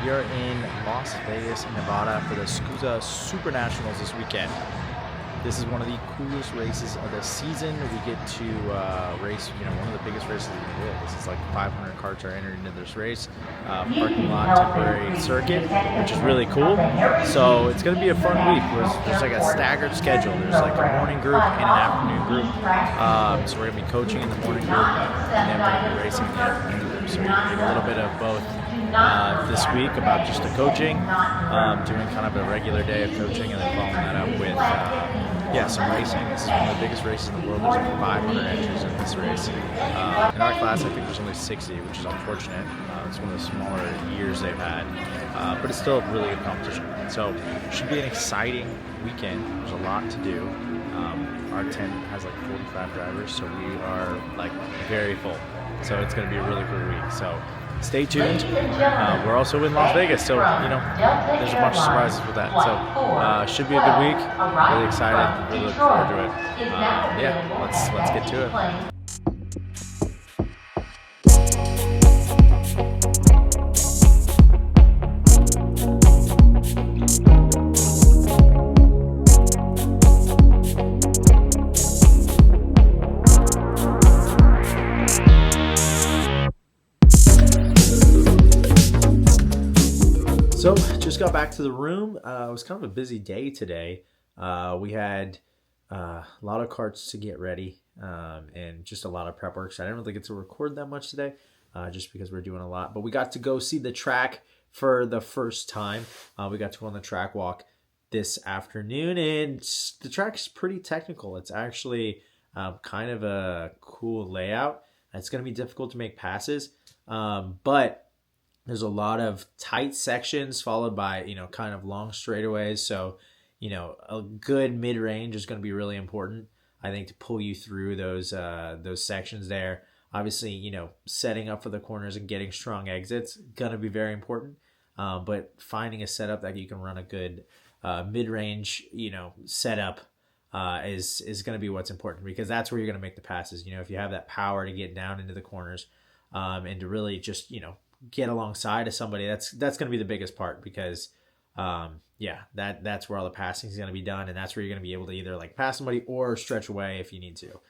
We are in Las Vegas, Nevada for the SCUSA Supernationals this weekend. This is one of the coolest races of the season. We get to race, one of the biggest races in the world. This is like 500 karts are entered into this race. Parking lot temporary circuit, which is really cool. So it's going to be a fun week. There's like a staggered schedule. There's like a morning group and an afternoon group. So we're going to be coaching in the morning group, and then we're going to be racing in the afternoon group. So we're going to get a little bit of both this week about just the coaching, doing kind of a regular day of coaching, and then following that up with some racing. This is one of the biggest races in the world. There's like 500 entries in this race. In our class, I think there's only 60, which is unfortunate. It's one of the smaller years they've had, but it's still a really good competition. So it should be an exciting weekend. There's a lot to do. Our tent has like 45 drivers, so we are like very full. So it's going to be a really cool week. So stay tuned. We're also in Las Vegas, so there's a bunch of surprises with that. So should be a good week. Really excited. Really looking forward to it. Let's get to it. So just got back to the room. It was kind of a busy day today. We had a lot of karts to get ready and just a lot of prep work. So I didn't really get to record that much today just because we're doing a lot. But we got to go see the track for the first time. We got to go on the track walk this afternoon, and the track's pretty technical. It's actually kind of a cool layout. It's going to be difficult to make passes, but there's a lot of tight sections followed by, kind of long straightaways. So, a good mid-range is going to be really important, I think, to pull you through those sections there. Obviously, setting up for the corners and getting strong exits going to be very important. But finding a setup that you can run a good mid-range, setup is going to be what's important, because that's where you're going to make the passes. If you have that power to get down into the corners and to really just, get alongside of somebody, that's going to be the biggest part, because that's where all the passing is going to be done, and that's where you're going to be able to either like pass somebody or stretch away if you need to.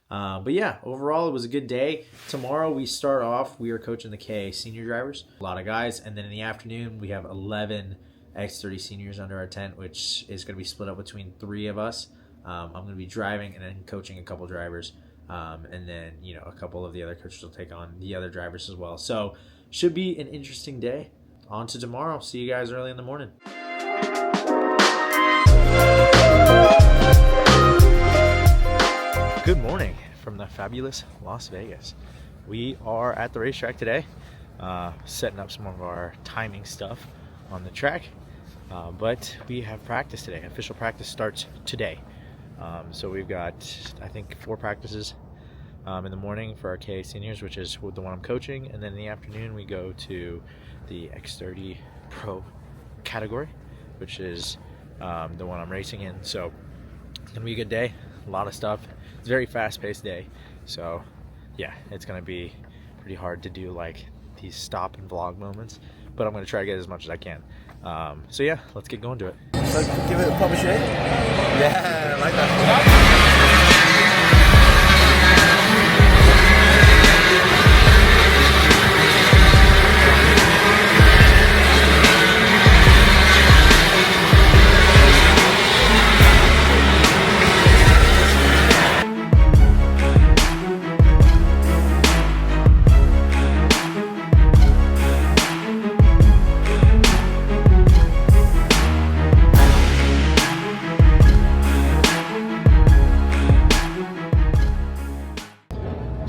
But overall it was a good day. Tomorrow we start off, we are coaching the K senior drivers, a lot of guys, and then in the afternoon we have 11 X30 seniors under our tent, which is going to be split up between 3 of us. I'm going to be driving and then coaching a couple drivers, and then a couple of the other coaches will take on the other drivers as well. So should be an interesting day. On to tomorrow. See you guys early in the morning. Good morning from the fabulous Las Vegas. We are at the racetrack today, setting up some of our timing stuff on the track, but we have practice today. Official practice starts today. So we've got, I think, 4 practices in the morning for our KA seniors, which is the one I'm coaching, and then in the afternoon we go to the X30 Pro category, which is the one I'm racing in. So it's gonna be a good day, a lot of stuff. It's a very fast-paced day, so it's gonna be pretty hard to do like these stop and vlog moments, but I'm gonna try to get as much as I can. Let's get going to it. So give it a proper shake. Yeah, I like that.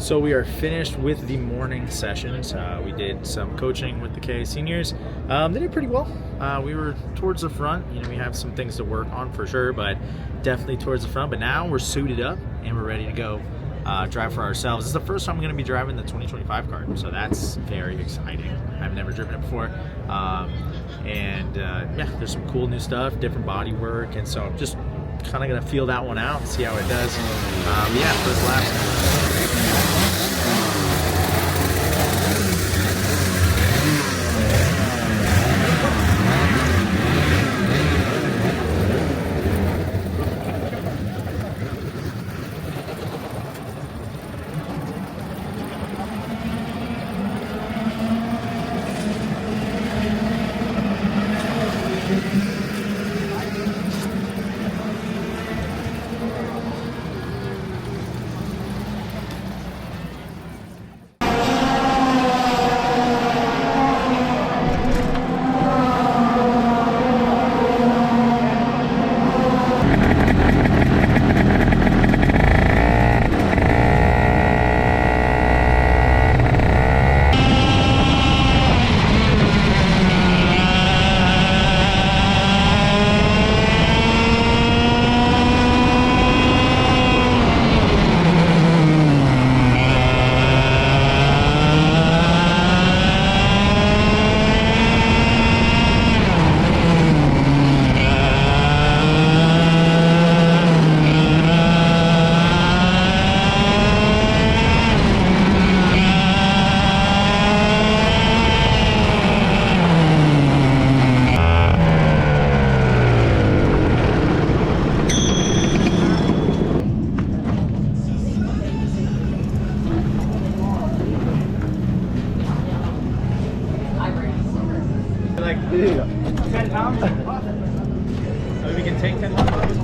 So we are finished with the morning sessions. We did some coaching with the KA seniors. They did pretty well. We were towards the front. We have some things to work on for sure, but definitely towards the front. But now we're suited up and we're ready to go drive for ourselves. This is the first time I'm going to be driving the 2025 kart, so that's very exciting. I've never driven it before. There's some cool new stuff, different body work, and so I'm just kind of going to feel that one out and see how it does. First lap. 10 pounds? So we can take 10 pounds.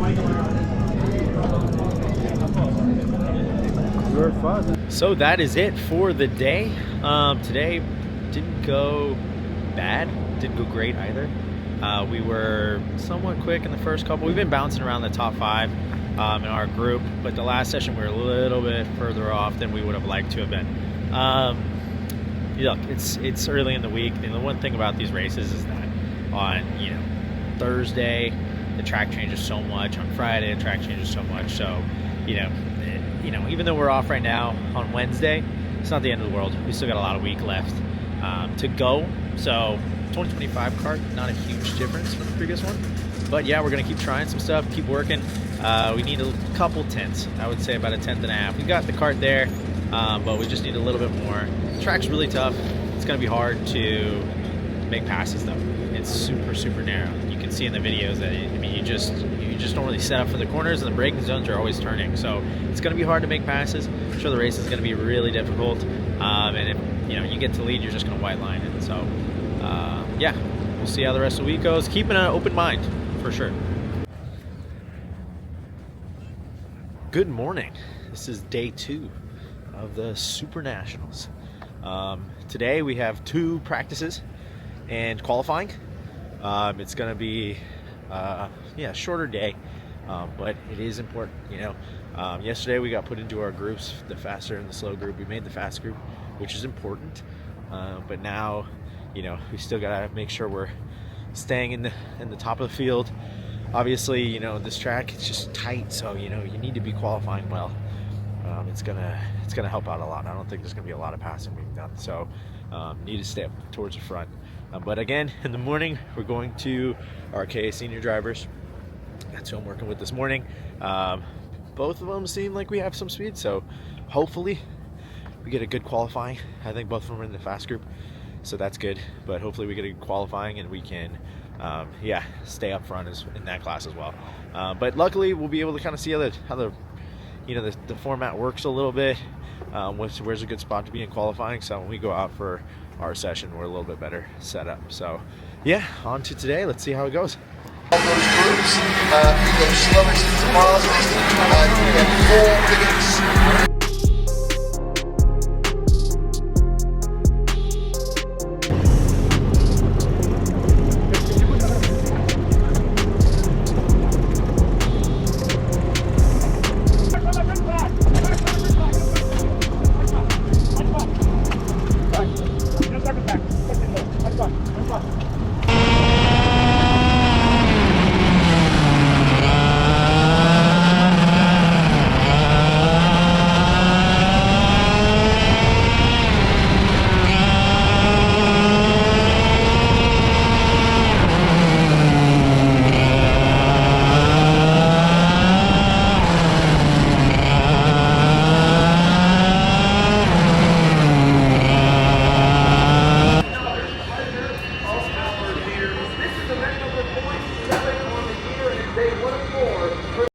You're fun. So that is it for the day. Today didn't go bad, didn't go great either. We were somewhat quick in the first couple. We've been bouncing around the top 5 in our group, but the last session we were a little bit further off than we would have liked to have been. Look, it's early in the week, and the one thing about these races is that on Thursday the track changes so much. On Friday the track changes so much. So even though we're off right now on Wednesday, it's not the end of the world. We still got a lot of week left to go. So 2025 kart, not a huge difference from the previous one. But yeah, we're going to keep trying some stuff, keep working. We need a couple tenths. I would say about a tenth and a half. We got the kart there, but we just need a little bit more. The track's really tough. It's going to be hard to make passes though. It's super narrow. You can see in the videos that you just don't really set up for the corners, and the braking zones are always turning. So it's going to be hard to make passes. I'm sure the race is going to be really difficult. And if you get to lead, you're just going to white line it. So yeah, we'll see how the rest of the week goes. Keeping an open mind for sure. Good morning. This is day 2 of the Supernationals. Today we have 2 practices and qualifying. It's going to be a shorter day, but it is important. Yesterday we got put into our groups, the faster and the slow group. We made the fast group, which is important, but now we still got to make sure we're staying in the top of the field. Obviously, this track, it's just tight, so you need to be qualifying well. It's gonna help out a lot. I don't think there's gonna be a lot of passing being done, so need to stay up towards the front. But again, in the morning we're going to RK senior drivers. That's who I'm working with this morning. Both of them seem like we have some speed, so hopefully we get a good qualifying. I think both of them are in the fast group, so that's good. But hopefully we get a good qualifying and we can stay up front in that class as well. But luckily we'll be able to kind of see how the format works a little bit. Where's a good spot to be in qualifying, so when we go out for our session we're a little bit better set up. So yeah, on to today. Let's see how it goes. All those groups, we go slowest to fastest, you get 4 minutes.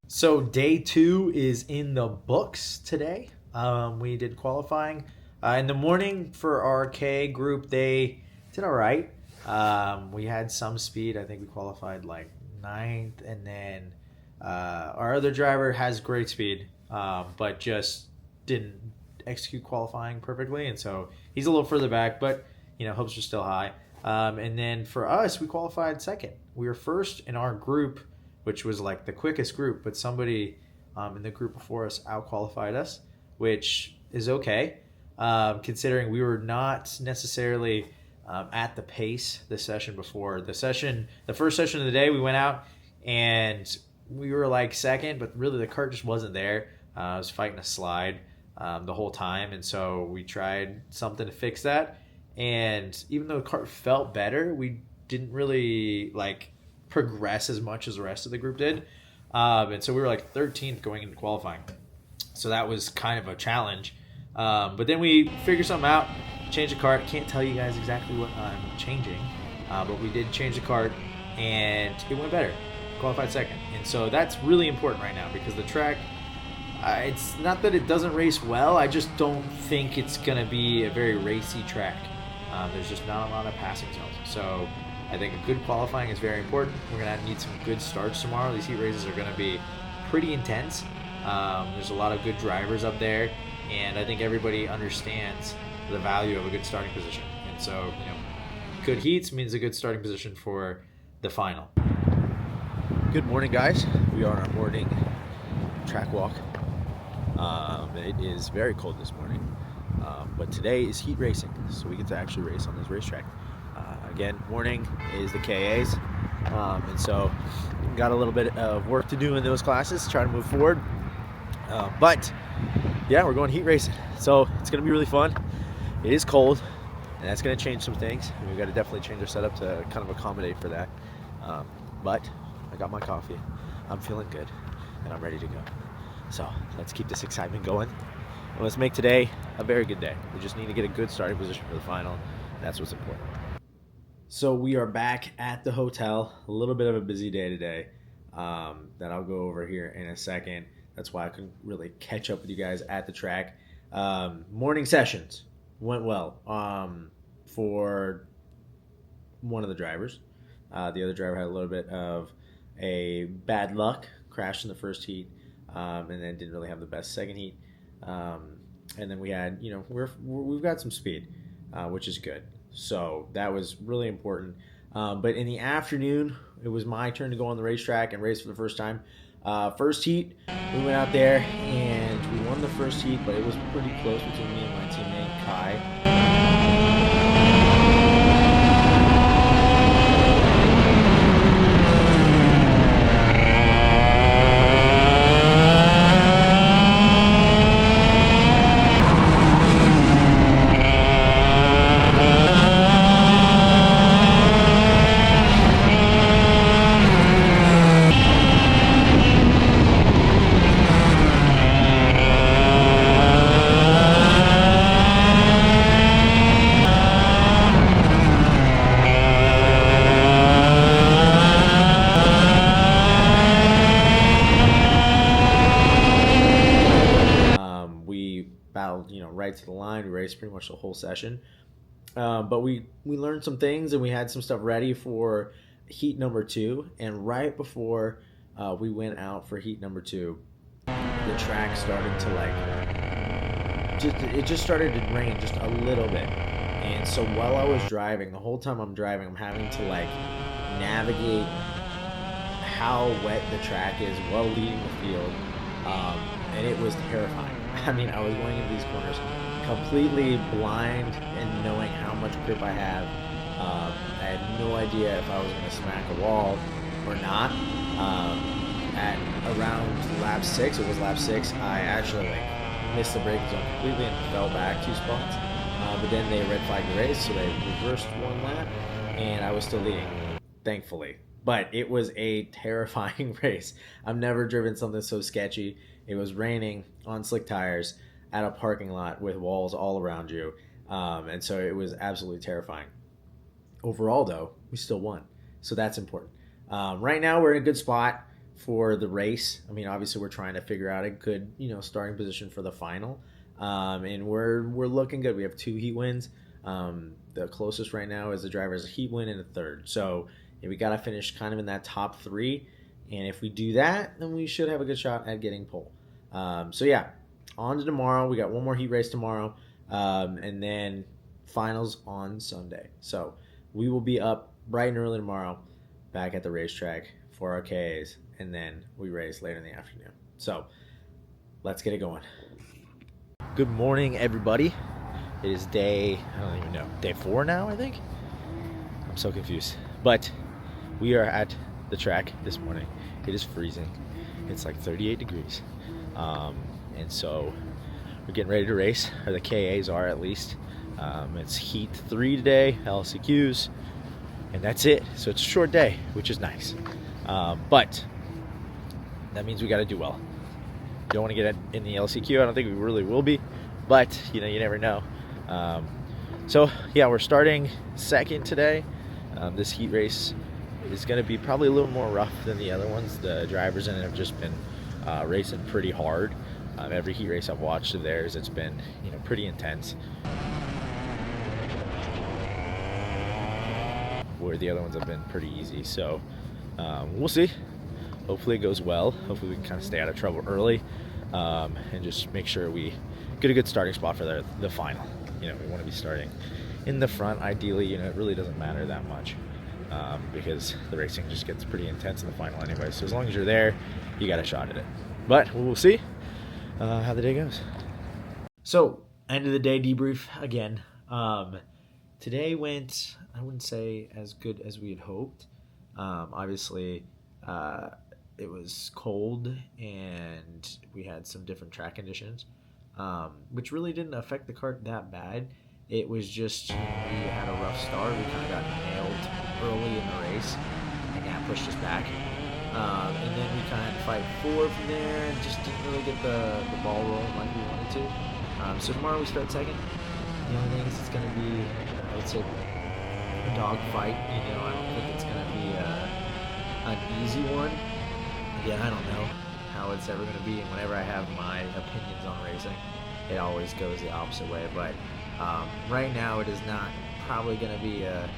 So day 2 is in the books today. We did qualifying in the morning for our K group. They did all right. We had some speed. I think we qualified like 9th, and then our other driver has great speed, but just didn't execute qualifying perfectly, and so he's a little further back. But hopes are still high. And then for us, we qualified 2nd. We were 1st in our group, which was like the quickest group, but somebody in the group before us out-qualified us, which is okay, considering we were not necessarily at the pace the session before. The first session of the day, we went out and we were like 2nd, but really the kart just wasn't there. I was fighting a slide the whole time, and so we tried something to fix that. And even though the kart felt better, we didn't really progress as much as the rest of the group did. And so we were like 13th going into qualifying. So that was kind of a challenge. But then we figured something out, changed the kart. Can't tell you guys exactly what I'm changing, but we did change the kart and it went better. Qualified 2nd. And so that's really important right now because the track, it's not that it doesn't race well, I just don't think it's going to be a very racy track. There's just not a lot of passing zones. So I think a good qualifying is very important. We're going to need some good starts tomorrow. These heat races are going to be pretty intense. There's a lot of good drivers up there, and I think everybody understands the value of a good starting position. And so, good heats means a good starting position for the final. Good morning, guys. We are on our morning track walk. It is very cold this morning, but today is heat racing, so we get to actually race on this racetrack. Again, morning is the KAs, and so got a little bit of work to do in those classes, try to move forward. But yeah, we're going heat racing, so it's going to be really fun. It is cold, and that's going to change some things. We've got to definitely change our setup to kind of accommodate for that. But I got my coffee. I'm feeling good, and I'm ready to go. So let's keep this excitement going, and let's make today a very good day. We just need to get a good starting position for the final. That's what's important. So we are back at the hotel. A little bit of a busy day today that I'll go over here in a second. That's why I couldn't really catch up with you guys at the track. Morning sessions went well for one of the drivers. The other driver had a little bit of a bad luck, crashed in the first heat, and then didn't really have the best second heat. And then we had, we've got some speed, which is good. So that was really important. But in the afternoon, it was my turn to go on the racetrack and race for the first time. First heat, we went out there and we won the first heat, but it was pretty close between me and my teammate Kai. Battled, right to the line. We raced pretty much the whole session, but we learned some things and we had some stuff ready for heat number 2. And right before we went out for heat number 2, the track started to it just started to rain just a little bit. And so while I was driving, the whole time I'm driving, I'm having to navigate how wet the track is while leading the field, and it was terrifying. I mean, I was going into these corners completely blind and knowing how much grip I have. I had no idea if I was going to smack a wall or not. At around lap 6, it was lap 6, I actually missed the braking zone completely and fell back 2 spots. But then they red flagged the race, so they reversed 1 lap, and I was still leading, thankfully. But it was a terrifying race. I've never driven something so sketchy. It was raining on slick tires at a parking lot with walls all around you. And so it was absolutely terrifying. Overall, though, we still won. So that's important. Right now, we're in a good spot for the race. I mean, obviously, we're trying to figure out a good, starting position for the final. And we're looking good. We have 2 heat wins. The closest right now is the driver's heat win and a third. So we got to finish kind of in that top 3. And if we do that, then we should have a good shot at getting pole. So yeah, on to tomorrow. We got 1 more heat race tomorrow, and then finals on Sunday. So we will be up bright and early tomorrow, back at the racetrack for our KAs, and then we race later in the afternoon. So let's get it going. Good morning, everybody. It is I don't even know, day 4 now, I think. I'm so confused. But we are at the track this morning. It is freezing. It's 38 degrees. And so we're getting ready to race, or the KAs are at least. It's heat 3 today, LCQs, and that's it. So it's a short day, which is nice. But that means we got to do well. You don't want to get in the LCQ. I don't think we really will be, but you never know. So yeah, we're starting second today. This heat race is going to be probably a little more rough than the other ones. The drivers in it have just been racing pretty hard. Every heat race I've watched of theirs, it's been pretty intense. where the other ones have been pretty easy. So we'll see. Hopefully it goes well. Hopefully we can kind of stay out of trouble early, and just make sure we get a good starting spot for the final. We want to be starting in the front. Ideally, it really doesn't matter that much, because the racing just gets pretty intense in the final anyway. So as long as you're there, you got a shot at it. But we'll see how the day goes. So, end of the day debrief again. Today went, I wouldn't say as good as we had hoped. Obviously, it was cold and we had some different track conditions, which really didn't affect the kart that bad. It was just, we had a rough start. We kind of got nailed early in the race, and that pushed us back. And then we kind of had to fight forward from there and just didn't really get the ball rolling like we wanted to. So tomorrow we start second. The only thing is it's going to be, I would say, a dog fight. I don't think it's going to be an easy one. Again, I don't know how it's ever going to be, and whenever I have my opinions on racing, it always goes the opposite way. But right now it is not probably going to be an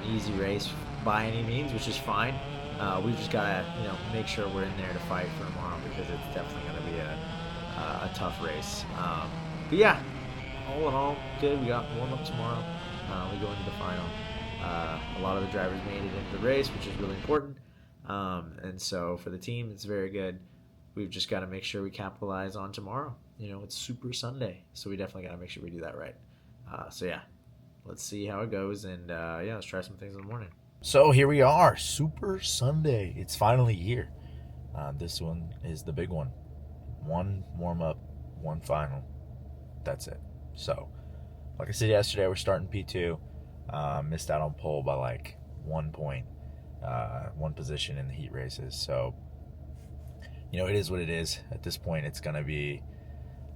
easy race by any means, which is fine. We've just got to make sure we're in there to fight for tomorrow, because it's definitely going to be a tough race. But yeah, all in all, good. We got warm up tomorrow. We go into the final. A lot of the drivers made it into the race, which is really important. And so for the team, it's very good. We've just got to make sure we capitalize on tomorrow. It's Super Sunday, so we definitely got to make sure we do that right. So yeah, let's see how it goes, and let's try some things in the morning. So here we are, Super Sunday. It's finally here. This one is the big one. One warm-up, one final. That's it. So, like I said yesterday, we're starting P2. Missed out on pole by like 1 point, 1 position in the heat races. So, it is what it is. At this point, it's going to be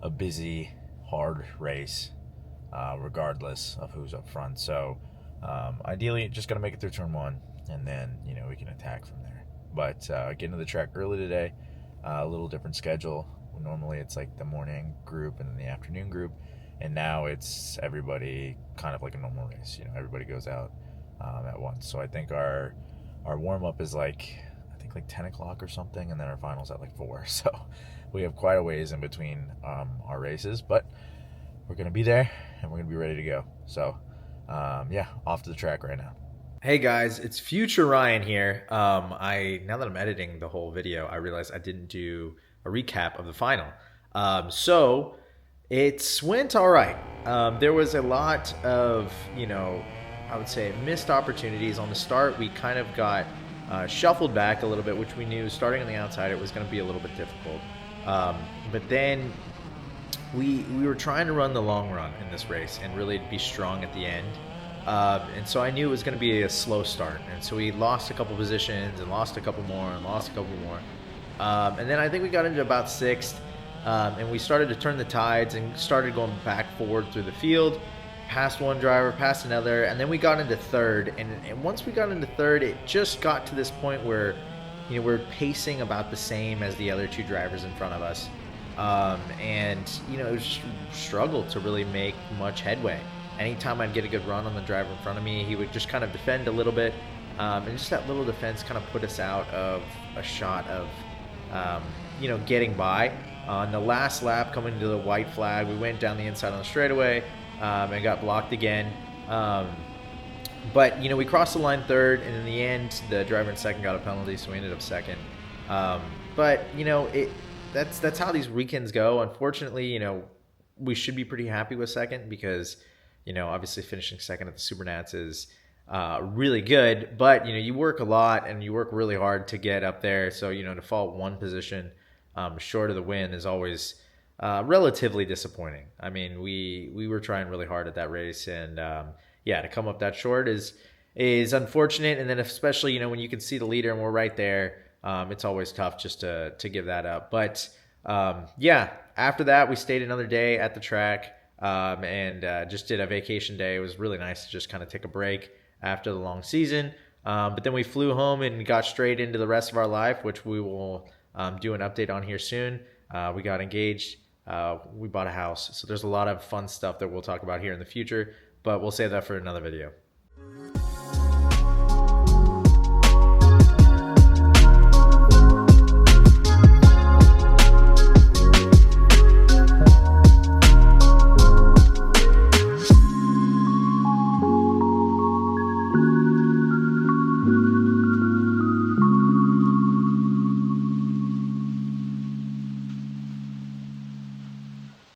a busy, hard race, regardless of who's up front. So, ideally, just going to make it through turn 1, and then, we can attack from there. But getting to the track early today, a little different schedule. Normally, it's like the morning group and then the afternoon group. And now it's everybody kind of like a normal race. Everybody goes out at once. So I think our warm-up is like 10 o'clock or something, and then our finals at like 4. So we have quite a ways in between our races, but we're going to be there, and we're going to be ready to go. So, off to the track right now. Hey guys, it's future Ryan here. Now that I'm editing the whole video, I realized I didn't do a recap of the final. So it went all right. There was a lot of, I would say missed opportunities on the start. We kind of got shuffled back a little bit, which we knew starting on the outside it was going to be a little bit difficult. But then we were trying to run the long run in this race and really be strong at the end. And so I knew it was going to be a slow start. And so we lost a couple positions and lost a couple more and lost a couple more. And then I think we got into about 6th, and we started to turn the tides and started going back forward through the field, past one driver, past another, and then we got into 3rd. And once we got into 3rd, it just got to this point where, we're pacing about the same as the other 2 drivers in front of us. And it was just struggled to really make much headway. Anytime I'd get a good run on the driver in front of me, he would just kind of defend a little bit. And just that little defense kind of put us out of a shot of, getting by. On the last lap coming to the white flag, we went down the inside on the straightaway and got blocked again. But, we crossed the line 3rd, and in the end, the driver in 2nd got a penalty, so we ended up 2nd. But, that's how these weekends go. Unfortunately, we should be pretty happy with 2nd because, obviously finishing 2nd at the Supernats is really good. But, you work a lot and you work really hard to get up there. So, to fall 1 position short of the win is always relatively disappointing. I mean, we were trying really hard at that race, and to come up that short is unfortunate. And then especially, when you can see the leader and we're right there, it's always tough just to give that up. But after that, we stayed another day at the track and just did a vacation day. It was really nice to just kind of take a break after the long season. But then we flew home and got straight into the rest of our life, which we will do an update on here soon. We got engaged. We bought a house. So there's a lot of fun stuff that we'll talk about here in the future, but we'll save that for another video.